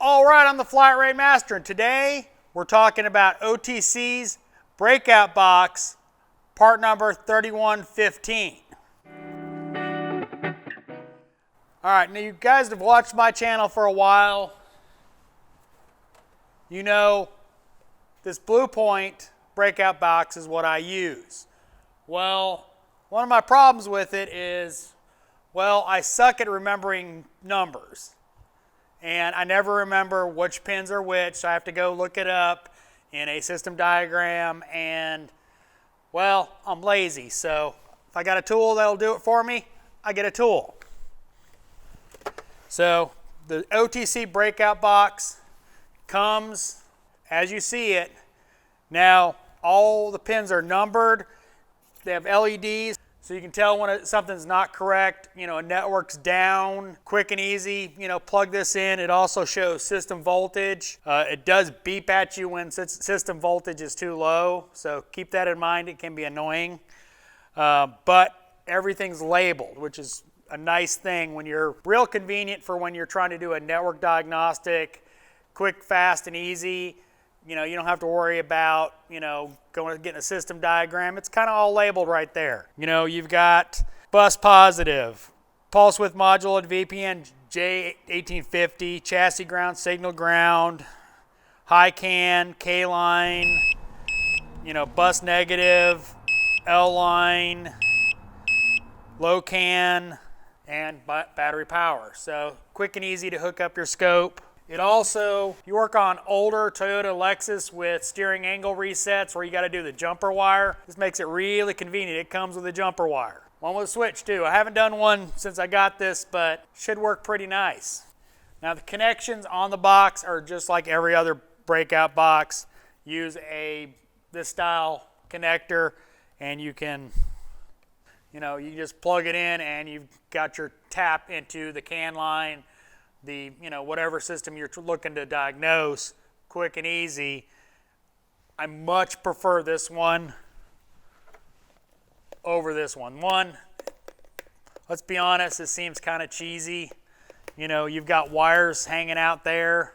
All right, I'm the Flat Rate Master, and today we're talking about OTC's Breakout Box, part number 3115. All right, now you guys have watched my channel for a while. You know this Blue Point Breakout Box is what I use. Well, one of my problems with it is, well, I suck at remembering numbers. And I never remember which pins are which, so I have to go look it up in a system diagram, and, well, I'm lazy. So if I got a tool that'll do it for me, I get a tool. So the OTC Breakout Box comes as you see it. Now, all the pins are numbered. They have LEDs. So you can tell when something's not correct, you know, a network's down, quick and easy, you know, plug this in. It also shows system voltage. It does beep at you when system voltage is too low, so keep that in mind. It can be annoying. But everything's labeled, which is a nice thing when you're real convenient for when you're trying to do a network diagnostic, quick, fast, and easy. You know, you don't have to worry about, you know, getting a system diagram. It's kind of all labeled right there. You know, you've got bus positive, pulse width module at VPN J1850, chassis ground, signal ground, high CAN, K line, you know, bus negative, L line, low CAN, and battery power. So quick and easy to hook up your scope. It also, you work on older Toyota Lexus with steering angle resets where you got to do the jumper wire. This makes it really convenient. It comes with a jumper wire. One with a switch too. I haven't done one since I got this, but should work pretty nice. Now the connections on the box are just like every other Breakout Box. Use this style connector, and you can, you know, you just plug it in and you've got your tap into the CAN line. The, you know, whatever system you're looking to diagnose, quick and easy. I much prefer this one over this one. Let's be honest, this seems kind of cheesy. You know, you've got wires hanging out there.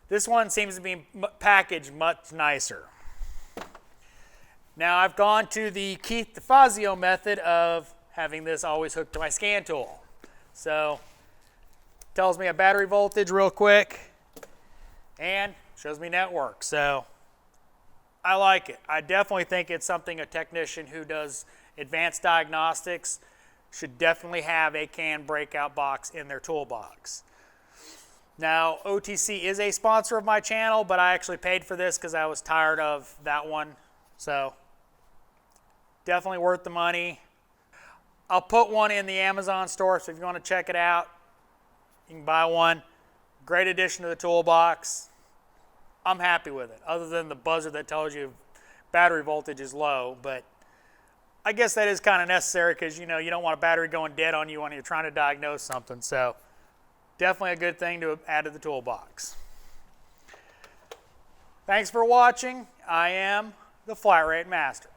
This one seems to be packaged much nicer. Now I've gone to the Keith DeFazio method of having this always hooked to my scan tool. So tells me a battery voltage real quick and shows me network. So I like it. I definitely think it's something a technician who does advanced diagnostics should definitely have a CAN Breakout Box in their toolbox. Now, OTC is a sponsor of my channel, but I actually paid for this because I was tired of that one. So definitely worth the money. I'll put one in the Amazon store, so if you want to check it out, you can buy one. Great addition to the toolbox. I'm happy with it, other than the buzzer that tells you battery voltage is low. But I guess that is kind of necessary because, you know, you don't want a battery going dead on you when you're trying to diagnose something. So definitely a good thing to add to the toolbox. Thanks for watching. I am the Flat Rate Master.